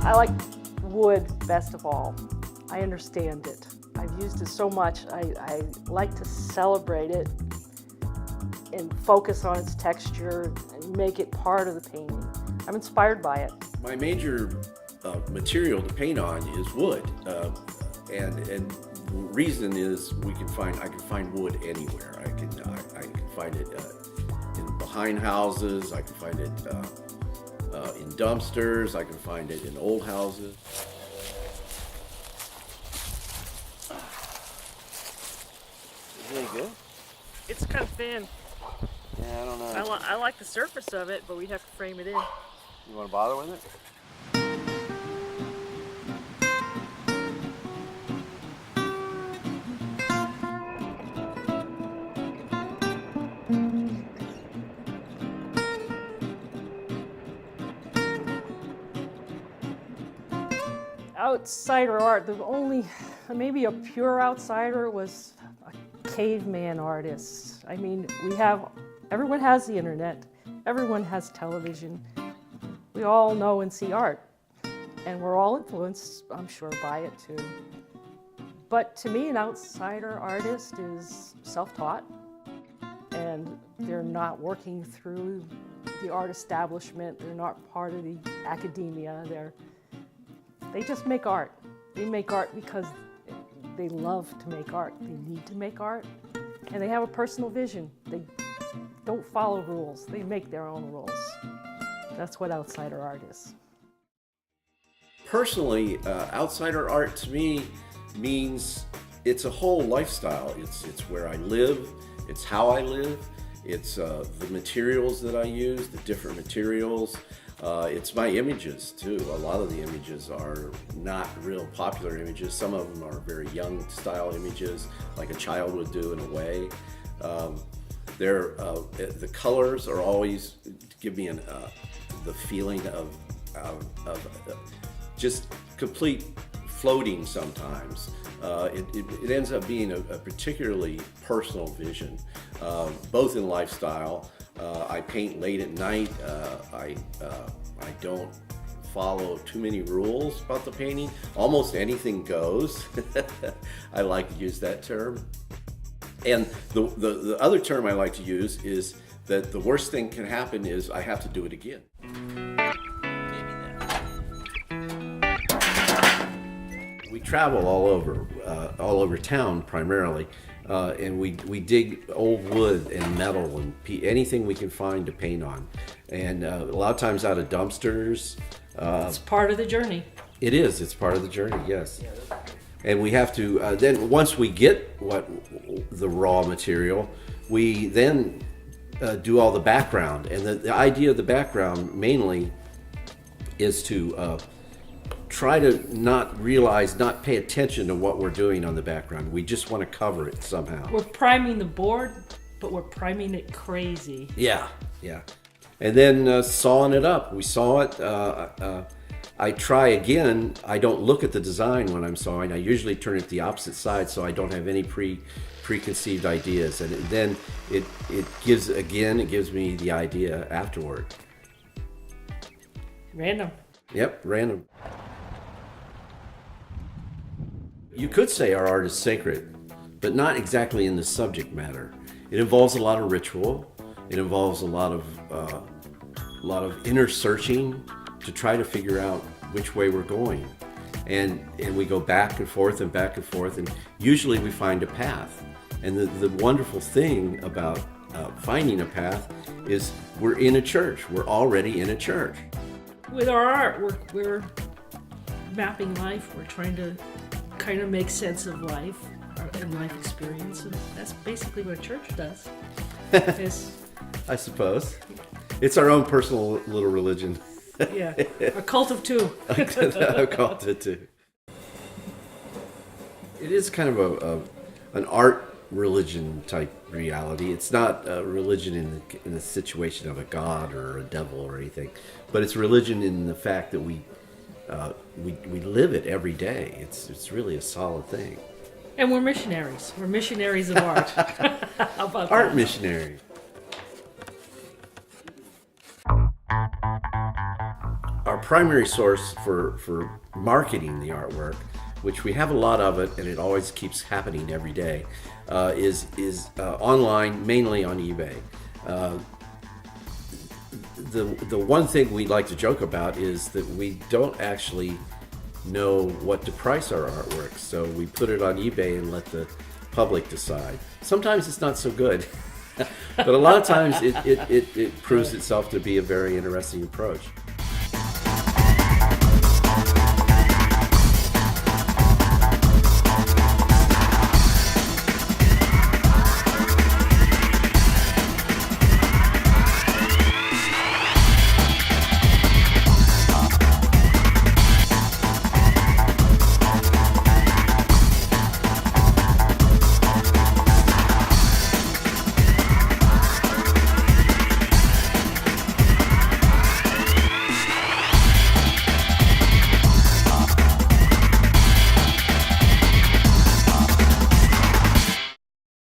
I like wood best of all. I understand it. I've used it so much. I like to celebrate it and focus on its texture and make it part of the painting. I'm inspired by it. My major material to paint on is wood, and the reason is I can find wood anywhere. I can find it behind houses. I can find it in dumpsters. I can find it in old houses. Is it good? It's kind of thin. Yeah, I don't know. I like the surface of it, but we'd have to frame it in. You want to bother with it? Outsider art, the only, maybe a pure outsider was a caveman artist. I mean, everyone has the internet, everyone has television. We all know and see art, and we're all influenced, I'm sure, by it too. But to me, an outsider artist is self-taught, and they're not working through the art establishment, they're not part of the academia, they just make art. They make art because they love to make art. They need to make art. And they have a personal vision. They don't follow rules. They make their own rules. That's what outsider art is. Personally, outsider art to me means it's a whole lifestyle. It's where I live. It's how I live. It's the materials that I use, the different materials. It's my images too. A lot of the images are not real popular images. Some of them are very young style images, like a child would do in a way. The colors are always give me the feeling of just complete floating sometimes. It ends up being a particularly personal vision, both in lifestyle. I paint late at night. I don't follow too many rules about the painting. Almost anything goes. I like to use that term. And the other term I like to use is that the worst thing can happen is I have to do it again. We travel all over town primarily. And we dig old wood and metal and anything we can find to paint on. And a lot of times out of dumpsters. It's part of the journey. It is. It's part of the journey, yes. And we have to, then once we get the raw material, we then do all the background. And the idea of the background mainly is to try to not pay attention to what we're doing on the background. We just want to cover it somehow. We're priming the board, but we're priming it crazy. Yeah. And then sawing it up. We saw it. I try again. I don't look at the design when I'm sawing. I usually turn it the opposite side so I don't have any preconceived ideas. And then it gives me the idea afterward. Random. Yep, random. You could say our art is sacred, but not exactly in the subject matter. It involves a lot of ritual. It involves a lot of inner searching to try to figure out which way we're going. And we go back and forth, and usually we find a path. And the wonderful thing about finding a path is we're in a church. We're already in a church. With our art, we're mapping life. We're trying to kind of make sense of life and life experience, and that's basically what a church does. I suppose. It's our own personal little religion. Yeah, a cult of two. A cult of two. It is kind of an art religion type reality. It's not a religion in the situation of a god or a devil or anything, but it's religion in the fact that we live it every day. It's really a solid thing. And we're missionaries. We're missionaries of art. How about art that? Missionary. our primary source for marketing the artwork, which we have a lot of it, and it always keeps happening every day, is online, mainly on eBay. The one thing we like to joke about is that we don't actually know what to price our artwork, so we put it on eBay and let the public decide. Sometimes it's not so good, but a lot of times it proves itself to be a very interesting approach.